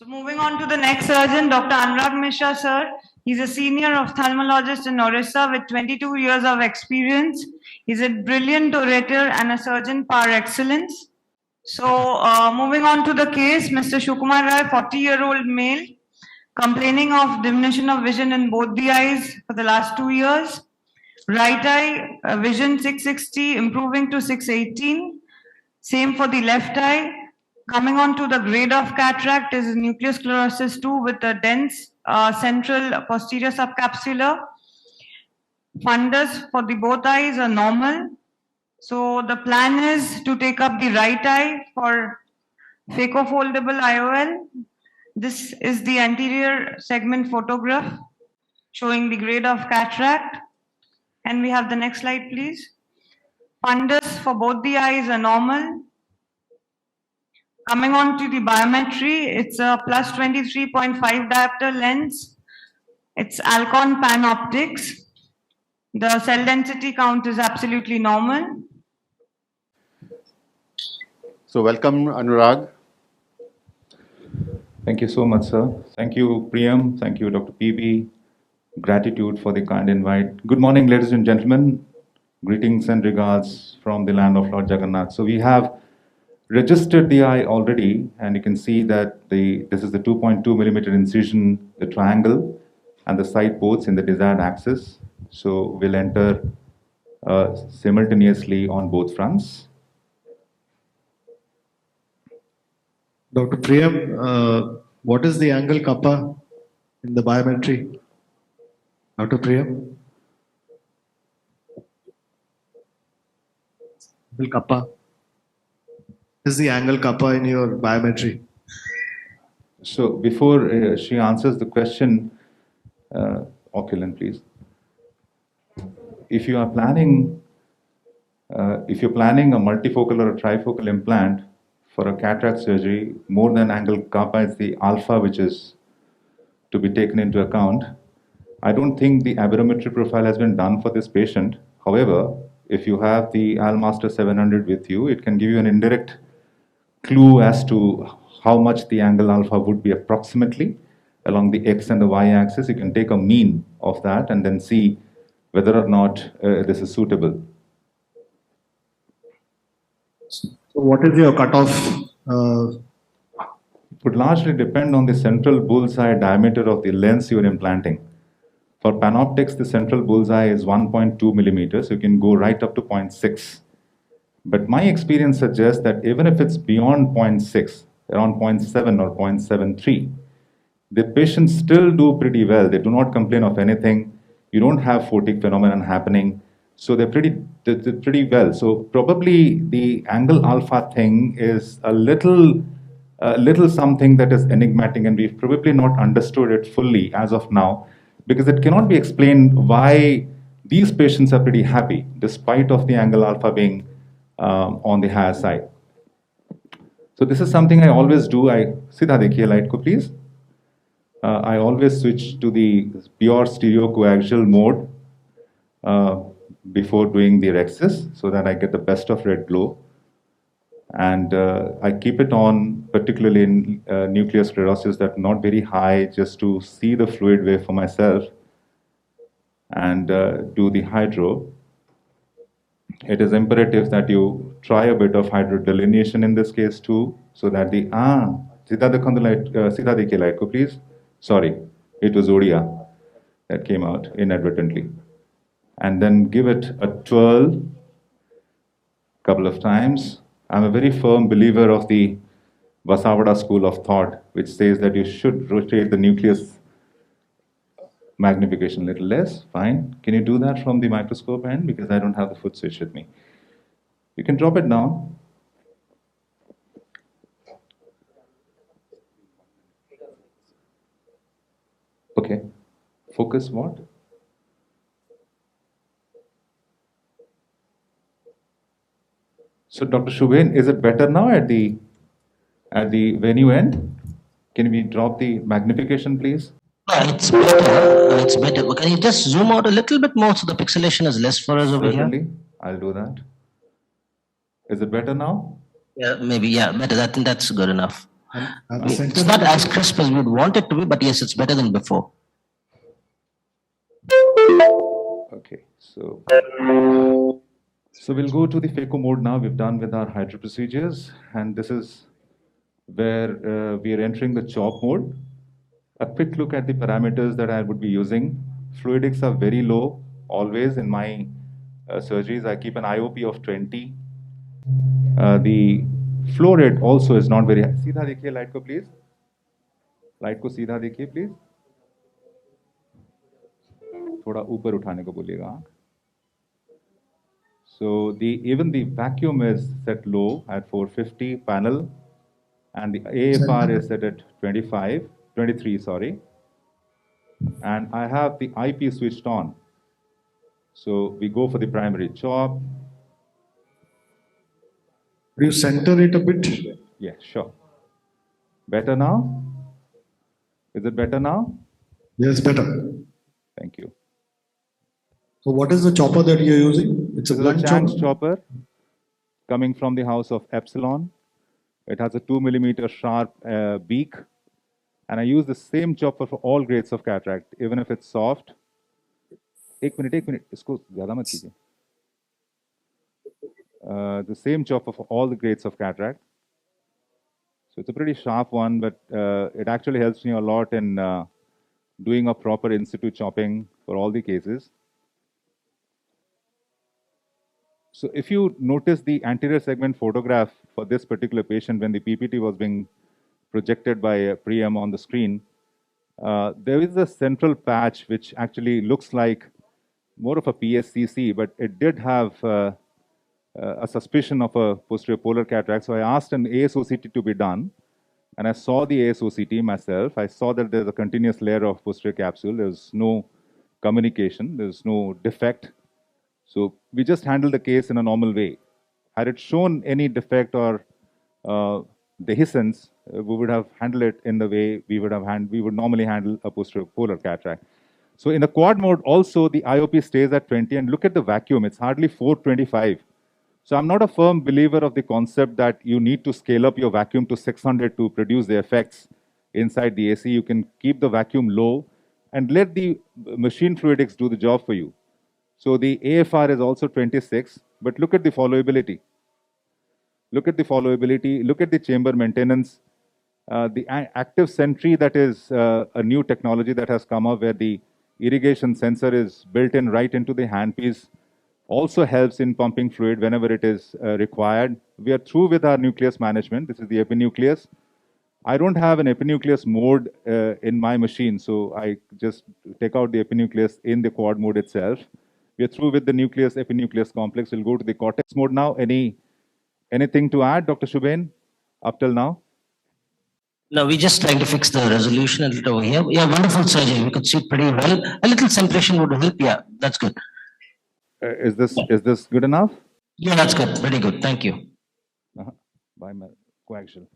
So moving on to the next surgeon, Dr. Anurag Mishra, sir. He's a senior ophthalmologist in Orissa with 22 years of experience. He's a brilliant orator and a surgeon par excellence. So moving on to the case, Mr. Shukumar Rai, 40-year-old male, complaining of diminution of vision in both the eyes for the last 2 years. Right eye, vision 660, improving to 618. Same for the left eye. Coming on to the grade of cataract is nuclear sclerosis 2 with a dense central posterior subcapsular. Fundus for the both eyes are normal. So the plan is to take up the right eye for Phaco foldable IOL. This is the anterior segment photograph showing the grade of cataract. And we have the next slide, please. Fundus for both the eyes are normal. Coming on to the biometry, it's a plus 23.5 diopter lens. It's Alcon pan optics. The cell density count is absolutely normal. So welcome, Anurag. Thank you so much, sir. Thank you, Priyam. Thank you, Dr. PB. Gratitude for the kind invite. Good morning, ladies and gentlemen. Greetings and regards from the land of Lord Jagannath. So we have registered the eye already, and you can see that this is the 2.2 millimeter incision, the triangle, and the side ports in the desired axis. So we'll enter simultaneously on both fronts. Dr. Priyam, what is the angle kappa in the biometry? Dr. Priyam? Angle kappa. Is the angle kappa in your biometry? So before she answers the question, Occuloplasty, please. If you're planning a multifocal or a trifocal implant for a cataract surgery, more than angle kappa is the alpha, which is to be taken into account. I don't think the aberrometry profile has been done for this patient. However, if you have the ALMaster 700 with you, it can give you an indirect clue as to how much the angle alpha would be approximately along the x and the y axis. You can take a mean of that and then see whether or not this is suitable. So what is your cutoff? It would largely depend on the central bullseye diameter of the lens you are implanting. For panoptics, the central bullseye is 1.2 millimeters. So you can go right up to 0.6. But my experience suggests that even if it's beyond 0.6, around 0.7 or 0.73, the patients still do pretty well. They do not complain of anything. You don't have photic phenomenon happening. So they're pretty well. So probably the angle alpha thing is a little something that is enigmatic, and we've probably not understood it fully as of now, because it cannot be explained why these patients are pretty happy despite of the angle alpha being on the higher side. So this is something I always do. Sidha dekhiye light ko please. I always switch to the pure stereo coaxial mode before doing the rhexis so that I get the best of red glow. And I keep it on, particularly in nuclear sclerosis, that not very high, just to see the fluid wave for myself and do the hydro. It is imperative that you try a bit of hydro delineation in this case too, so that the Sidha dekhiye light ko please. Sorry, it was Odia that came out inadvertently. And then give it a twirl couple of times. I'm a very firm believer of the Vasavada school of thought, which says that you should rotate the nucleus magnification a little less. Fine. Can you do that from the microscope end? Because I don't have the foot switch with me. You can drop it down. Okay. Focus what? So, Dr. Shubhen, is it better now at the venue end? Can we drop the magnification, please? It's better. It's better. Can you just zoom out a little bit more so the pixelation is less for us over Certainly, here? I'll do that. Is it better now? Yeah, maybe. Yeah, better. I think that's good enough. It's not as crisp as we would want it to be, but yes, it's better than before. Okay, so we'll go to the Phaco mode now. We've done with our hydro procedures, and this is where we are entering the chop mode. A quick look at the parameters that I would be using. Fluidics are very low, always in my surgeries. I keep an IOP of 20. The flow rate also is not very high. सीधा देखिए light को please. Light को सीधा देखिए please. थोड़ा ऊपर उठाने को बोलिएगा आँख. So even the vacuum is set low at 450 panel, and the AFR is set at 23, sorry. And I have the IP switched on. So we go for the primary chop. Could you center it a bit? Yeah, sure. Better now? Is it better now? Yes, better. Thank you. So what is the chopper that you're using? It's a This is a blunt Chang's chopper. chopper coming from the house of Epsilon. It has a 2 millimeter sharp beak. And I use the same chopper for all grades of cataract, even if it's soft. एक minute इसको ज़्यादा मत कीजिए. The same chopper for all the grades of cataract. So it's a pretty sharp one, but it actually helps me a lot in doing a proper in situ chopping for all the cases. So if you notice the anterior segment photograph for this particular patient when the PPT was being projected by Priyam on the screen, there is a central patch which actually looks like more of a PSCC, but it did have a suspicion of a posterior polar cataract. So I asked an ASOCT to be done, and I saw the ASOCT myself. I saw that there's a continuous layer of posterior capsule. There's no communication. There's no defect. So we just handled the case in a normal way. Had it shown any defect or dehiscence, we would have handled it in the way we would normally handle a posterior polar cataract. So in the quad mode also, the IOP stays at 20, and look at the vacuum, it's hardly 425. So I'm not a firm believer of the concept that you need to scale up your vacuum to 600 to produce the effects inside the AC. You can keep the vacuum low and let the machine fluidics do the job for you. So the AFR is also 26, but look at the followability. Look at the followability, look at the chamber maintenance. The active sentry, that is a new technology that has come up where the irrigation sensor is built in right into the handpiece, also helps in pumping fluid whenever it is required. We are through with our nucleus management. This is the epinucleus. I don't have an epinucleus mode in my machine, so I just take out the epinucleus in the quad mode itself. We are through with the nucleus epinucleus complex. We'll go to the cortex mode now. Anything to add, Dr. Shubain, up till now? No, we're just trying to fix the resolution a little over here. Yeah, wonderful surgery. We could see it pretty well. A little centration would help. Yeah, that's good. Is this good enough? Yeah, that's good. Very good. Thank you. By my coaxial.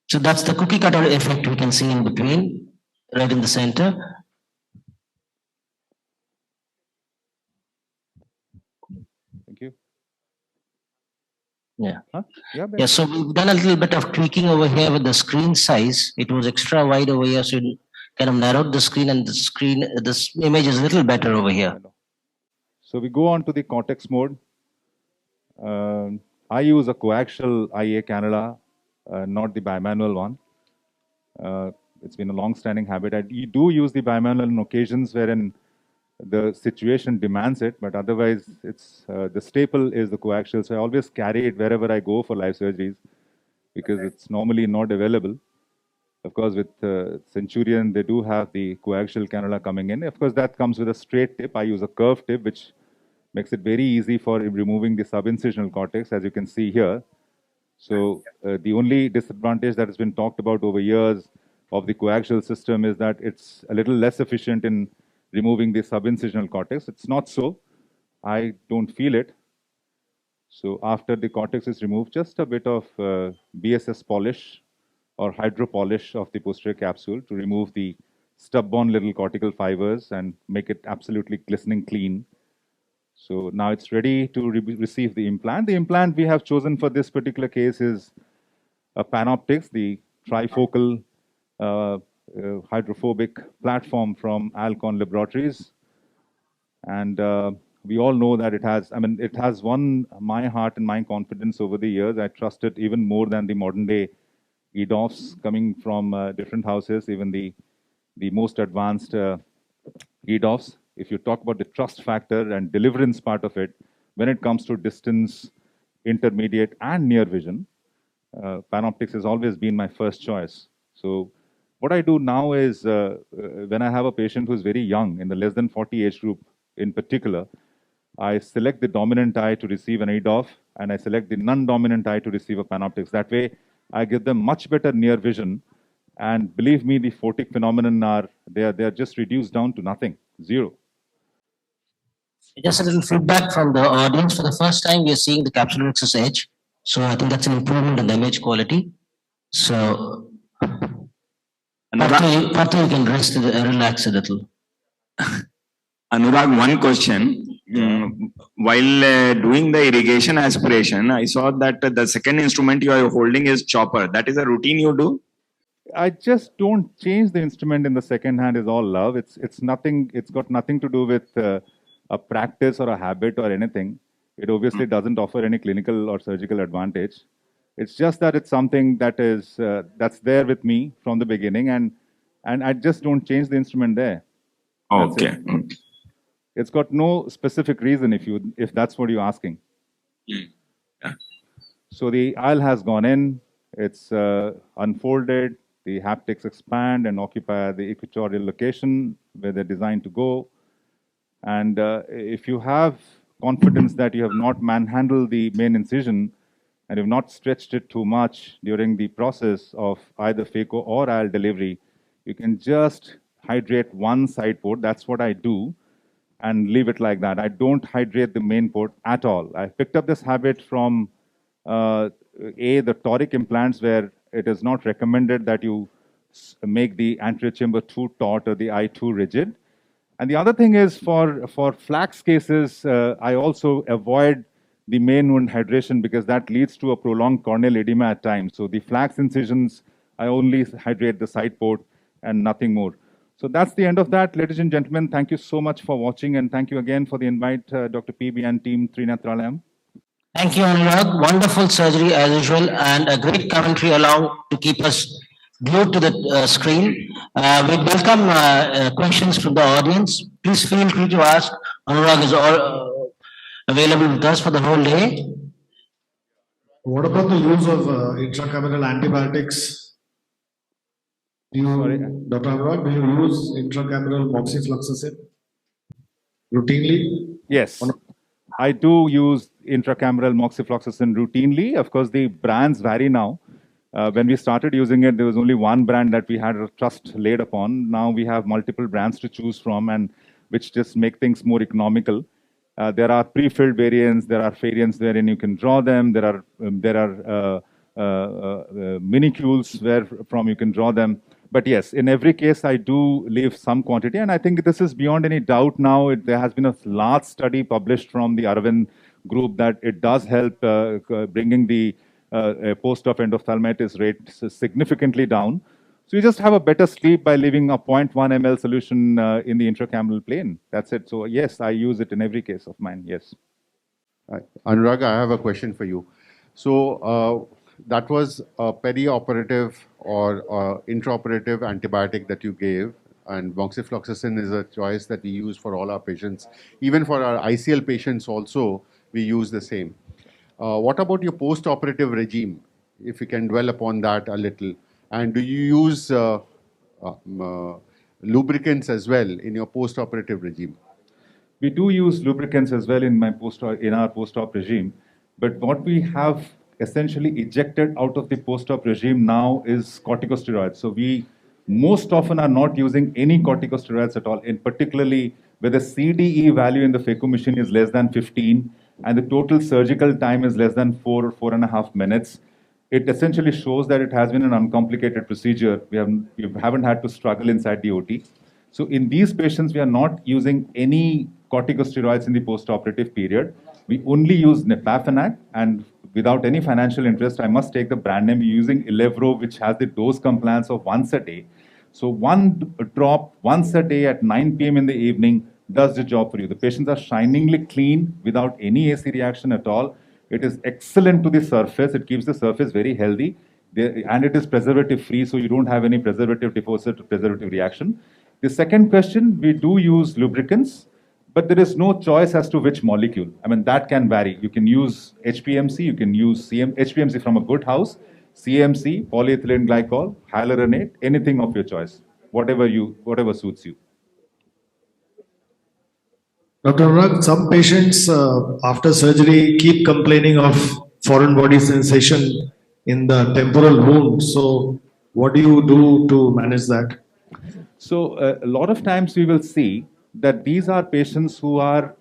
So that's the cookie cutter effect we can see in between, right in the center. Thank you. Yeah. Huh? Yeah, so we've done a little bit of tweaking over here with the screen size. It was extra wide over here, so it kind of narrowed the screen, and this image is a little better over here. So we go on to the cortex mode. I use a coaxial IA cannula, not the bimanual one. It's been a long-standing habit. I do use the bimanual on occasions wherein the situation demands it, but otherwise it's the staple is the coaxial. So I always carry it wherever I go for live surgeries because it's normally not available. Of course, with Centurion, they do have the coaxial cannula coming in. Of course, that comes with a straight tip. I use a curved tip, which makes it very easy for removing the subincisional cortex, as you can see here. So the only disadvantage that has been talked about over years of the coaxial system is that it's a little less efficient in removing the subincisional cortex. It's not so. I don't feel it. So after the cortex is removed, just a bit of BSS polish or hydro polish of the posterior capsule to remove the stub-borne little cortical fibers and make it absolutely glistening clean. So now it's ready to receive the implant. The implant we have chosen for this particular case is Panoptics, the trifocal hydrophobic platform from Alcon Laboratories. And we all know that it has won my heart and my confidence over the years. I trust it even more than the modern day EDOFs coming from different houses, even the most advanced EDOFs. If you talk about the trust factor and deliverance part of it, when it comes to distance, intermediate, and near vision, Panoptics has always been my first choice. So what I do now is when I have a patient who's very young, in the less than 40 age group in particular, I select the dominant eye to receive an EDOF, and I select the non-dominant eye to receive a Panoptics. That way, I give them much better near vision. And believe me, the photic phenomenon they are just reduced down to nothing, zero. Just a little feedback from the audience. For the first time, we are seeing the capsular axis edge. So I think that's an improvement in the image quality. So after you can relax a little. Anurag, one question. While doing the irrigation aspiration, I saw that the second instrument you are holding is chopper. That is a routine you do? I just don't change the instrument in the second hand is all love. It's nothing. It's got nothing to do with a practice or a habit or anything. It obviously doesn't offer any clinical or surgical advantage. It's just that it's something that is that's there with me from the beginning, and I just don't change the instrument there. Okay. It's got no specific reason if that's what you're asking. Yeah. So the aisle has gone in. It's unfolded. The haptics expand and occupy the equatorial location where they're designed to go. And if you have confidence that you have not manhandled the main incision and you've not stretched it too much during the process of either phaco or aisle delivery, you can just hydrate one side port. That's what I do, and leave it like that. I don't hydrate the main port at all. I picked up this habit from the toric implants, where it is not recommended that you make the anterior chamber too taut or the eye too rigid. And the other thing is for flax cases, I also avoid the main wound hydration because that leads to a prolonged corneal edema at times. So the flax incisions, I only hydrate the side port and nothing more. So that's the end of that, ladies and gentlemen. Thank you so much for watching, and thank you again for the invite, Dr. PB and team TRENETRALAYA. Thank you, Anurag. Wonderful surgery as usual, and a great commentary along to keep us glued to the screen. We welcome questions from the audience. Please feel free to ask. Anurag is available with us for the whole day. What about the use of intracameral antibiotics? Dr. Anurag, do you use intracameral moxifloxacin routinely? Yes, I do use intracameral moxifloxacin routinely. Of course, the brands vary now. When we started using it, there was only one brand that we had a trust laid upon. Now we have multiple brands to choose from, and which just make things more economical. There are pre-filled variants. There are variants wherein you can draw them. There are minicules where from you can draw them. But yes, in every case, I do leave some quantity, and I think this is beyond any doubt now. There has been a large study published from the Aravind group that it does help bringing the post-op endophthalmitis rate significantly down. So you just have a better sleep by leaving a 0.1 ml solution in the intracameral plane. That's it. So yes, I use it in every case of mine, yes. Anurag, I have a question for you. So that was a perioperative or intraoperative antibiotic that you gave, and moxifloxacin is a choice that we use for all our patients. Even for our ICL patients also, we use the same. What about your post-operative regime, if you can dwell upon that a little? And do you use lubricants as well in your post-operative regime? We do use lubricants as well in our post-op regime. But what we have essentially ejected out of the post-op regime now is corticosteroids. So we most often are not using any corticosteroids at all, in particularly where the CDE value in the phaco machine is less than 15 and the total surgical time is less than 4 or 4.5 minutes. It essentially shows that it has been an uncomplicated procedure. We haven't had to struggle inside the OT. So in these patients, we are not using any corticosteroids in the post-operative period. We only use Nepafenac, and without any financial interest, I must take the brand name using Elevro, which has the dose compliance of once a day. So one drop once a day at 9 p.m. in the evening does the job for you. The patients are shiningly clean without any AC reaction at all. It is excellent to the surface. It keeps the surface very healthy. And it is preservative free, so you don't have any preservative deposit or preservative reaction. The second question, we do use lubricants, but there is no choice as to which molecule. I mean, that can vary. You can use HPMC, you can use HPMC from a good house, CMC, polyethylene glycol, hyaluronate, anything of your choice, whatever suits you. Dr. Anurag, some patients after surgery keep complaining of foreign body sensation in the temporal wound. So what do you do to manage that? So a lot of times we will see that these are patients who were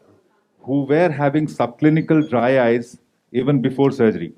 having subclinical dry eyes even before surgery.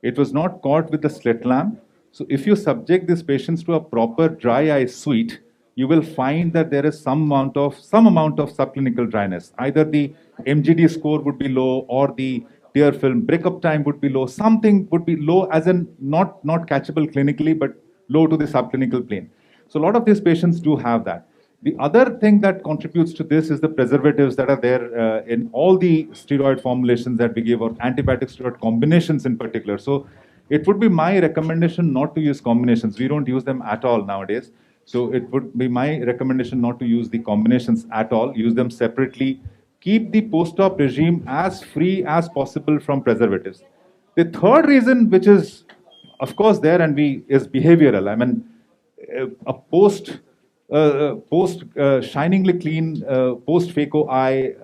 It was not caught with the slit lamp. So if you subject these patients to a proper dry eye suite, you will find that there is some amount of subclinical dryness. Either the MGD score would be low, or the tear film breakup time would be low. Something would be low, as in not catchable clinically, but low to the subclinical plane. So a lot of these patients do have that. The other thing that contributes to this is the preservatives that are there in all the steroid formulations that we give, or antibiotic steroid combinations in particular. So it would be my recommendation not to use combinations. We don't use them at all nowadays. So it would be my recommendation not to use the combinations at all. Use them separately. Keep the post-op regime as free as possible from preservatives. The third reason, which is of course there is behavioral. I mean, a post shiningly clean post Phaco eye,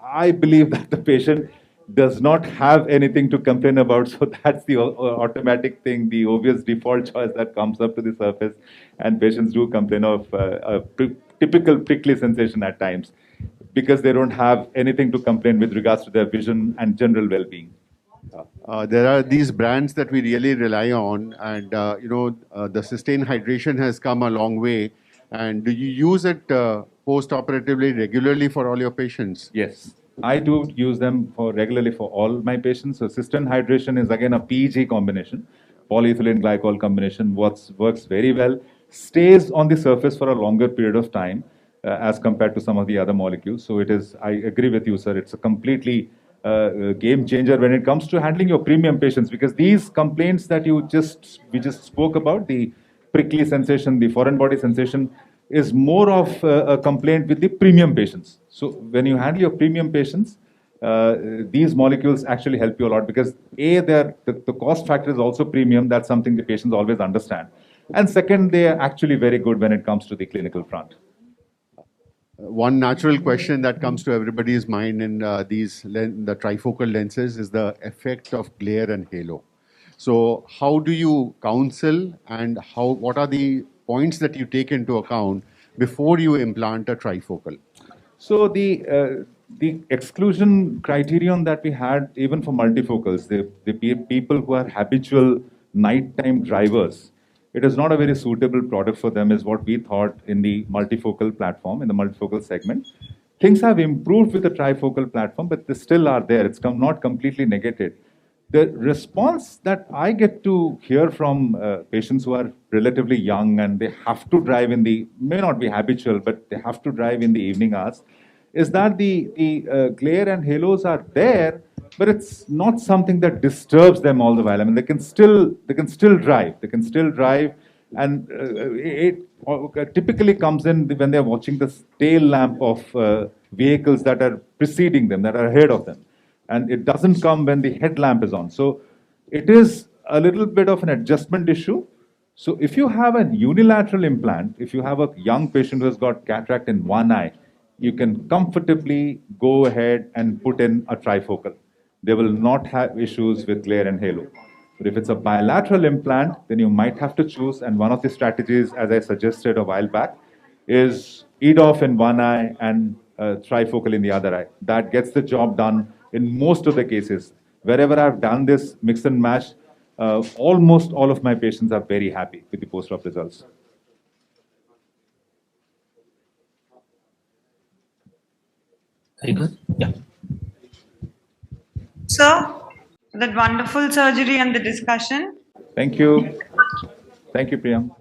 I believe that the patient does not have anything to complain about. So that's the automatic thing, the obvious default choice that comes up to the surface, and patients do complain of typical prickly sensation at times because they don't have anything to complain with regards to their vision and general well-being. There are these brands that we really rely on, and the sustained hydration has come a long way. And do you use it post-operatively regularly for all your patients? Yes, I do use them regularly for all my patients. So sustained hydration is again a PEG combination, polyethylene glycol combination. Works very well, stays on the surface for a longer period of time as compared to some of the other molecules. So it is. I agree with you, sir. It's a completely game changer when it comes to handling your premium patients, because these complaints that we just spoke about, the prickly sensation, the foreign body sensation, is more of a complaint with the premium patients. So when you handle your premium patients, these molecules actually help you a lot, because the cost factor is also premium. That's something the patients always understand. And second, they are actually very good when it comes to the clinical front. One natural question that comes to everybody's mind in the trifocal lenses is the effect of glare and halo. So how do you counsel, and what are the points that you take into account before you implant a trifocal? So the exclusion criterion that we had even for multifocals, the people who are habitual nighttime drivers, it is not a very suitable product for them, is what we thought in the multifocal platform, in the multifocal segment. Things have improved with the trifocal platform, but they still are there. It's not completely negated. The response that I get to hear from patients who are relatively young and they have to drive may not be habitual, but they have to drive in the evening hours, is that the glare and halos are there, but it's not something that disturbs them all the while. I mean, they can still drive. They can still drive, and it typically comes in when they're watching the tail lamp of vehicles that are preceding them, that are ahead of them. And it doesn't come when the headlamp is on. So it is a little bit of an adjustment issue. So if you have a unilateral implant, if you have a young patient who has got cataract in one eye, you can comfortably go ahead and put in a trifocal. They will not have issues with glare and halo. But if it's a bilateral implant, then you might have to choose. And one of the strategies, as I suggested a while back, is EDOF in one eye and trifocal in the other eye. That gets the job done in most of the cases. Wherever I've done this mix and match, almost all of my patients are very happy with the post-op results. Very good. Yeah. Sir? for that wonderful surgery and the discussion. Thank you. Thank you, Priyam.